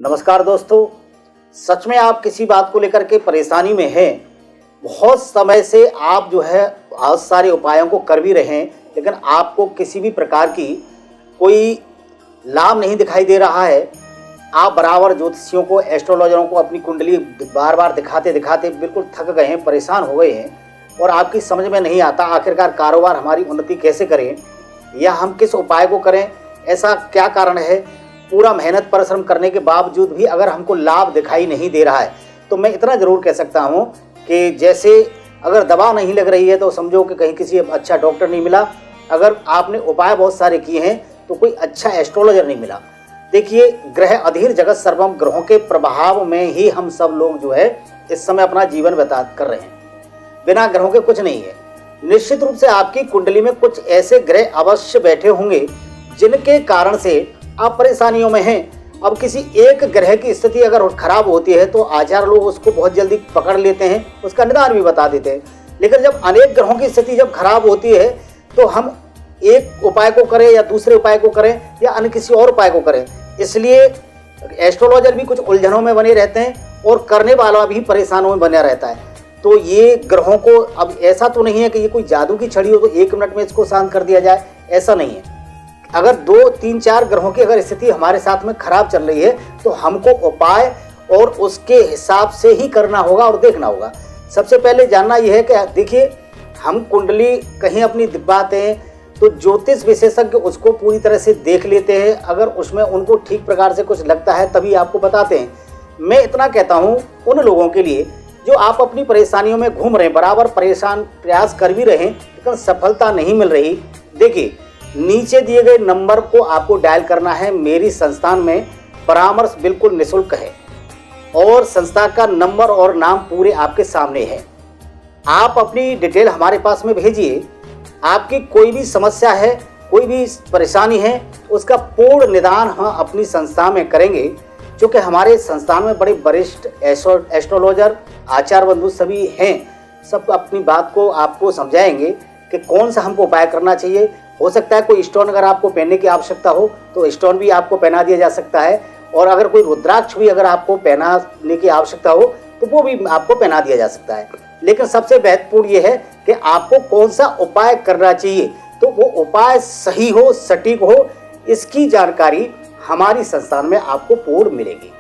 नमस्कार दोस्तों, सच में आप किसी बात को लेकर के परेशानी में हैं। बहुत समय से आप बहुत सारे उपायों को कर भी रहे हैं, लेकिन आपको किसी भी प्रकार की कोई लाभ नहीं दिखाई दे रहा है। आप बराबर ज्योतिषियों को, एस्ट्रोलॉजरों को अपनी कुंडली बार बार दिखाते दिखाते बिल्कुल थक गए हैं, परेशान हो गए हैं और आपकी समझ में नहीं आता आखिरकार कारोबार हमारी उन्नति कैसे करें या हम किस उपाय को करें। ऐसा क्या कारण है? पूरा मेहनत परिश्रम करने के बावजूद भी अगर हमको लाभ दिखाई नहीं दे रहा है, तो मैं इतना ज़रूर कह सकता हूँ कि जैसे अगर दवा नहीं लग रही है तो समझो कि कहीं किसी अच्छा डॉक्टर नहीं मिला। अगर आपने उपाय बहुत सारे किए हैं तो कोई अच्छा एस्ट्रोलॉजर नहीं मिला। देखिए, ग्रह अधीर जगत सर्वम, ग्रहों के प्रभाव में ही हम सब लोग इस समय अपना जीवन व्यतीत कर रहे हैं। बिना ग्रहों के कुछ नहीं है। निश्चित रूप से आपकी कुंडली में कुछ ऐसे ग्रह अवश्य बैठे होंगे जिनके कारण से आप परेशानियों में हैं। अब किसी एक ग्रह की स्थिति अगर खराब होती है तो आचार्य लोग उसको बहुत जल्दी पकड़ लेते हैं, उसका निदान भी बता देते हैं। लेकिन जब अनेक ग्रहों की स्थिति जब खराब होती है तो हम एक उपाय को करें या दूसरे उपाय को करें या अन्य किसी और उपाय को करें। इसलिए एस्ट्रोलॉजर भी कुछ उलझनों में बने रहते हैं और करने वाला भी परेशानों में बना रहता है। तो ये ग्रहों को, अब ऐसा तो नहीं है कि ये कोई जादू की छड़ी हो तो 1 मिनट में इसको शांत कर दिया जाए, ऐसा नहीं है। अगर 2, 3, 4 ग्रहों की अगर स्थिति हमारे साथ में खराब चल रही है तो हमको उपाय और उसके हिसाब से ही करना होगा और देखना होगा। सबसे पहले जानना यह है कि देखिए, हम कुंडली कहीं अपनी दिखवाते हैं तो ज्योतिष विशेषज्ञ उसको पूरी तरह से देख लेते हैं। अगर उसमें उनको ठीक प्रकार से कुछ लगता है तभी आपको बताते हैं। मैं इतना कहता हूँ उन लोगों के लिए जो आप अपनी परेशानियों में घूम रहे हैं, बराबर प्रयास कर भी रहे हैं लेकिन सफलता नहीं मिल रही। देखिए, नीचे दिए गए नंबर को आपको डायल करना है। मेरी संस्थान में परामर्श बिल्कुल निःशुल्क है और संस्था का नंबर और नाम पूरे आपके सामने है। आप अपनी डिटेल हमारे पास में भेजिए। आपकी कोई भी समस्या है, कोई भी परेशानी है, उसका पूर्ण निदान हम अपनी संस्था में करेंगे। क्योंकि हमारे संस्थान में बड़े वरिष्ठ एस्ट्रोलॉजर, आचार्य बंधु सभी हैं। सब अपनी बात को आपको समझाएंगे कि कौन सा हमको उपाय करना चाहिए। हो सकता है कोई स्टोन अगर आपको पहनने की आवश्यकता हो तो स्टोन भी आपको पहना दिया जा सकता है, और अगर कोई रुद्राक्ष भी अगर आपको पहनाने की आवश्यकता हो तो वो भी आपको पहना दिया जा सकता है। लेकिन सबसे महत्वपूर्ण ये है कि आपको कौन सा उपाय करना चाहिए, तो वो उपाय सही हो, सटीक हो, इसकी जानकारी हमारी संस्थान में आपको पूर्ण मिलेगी।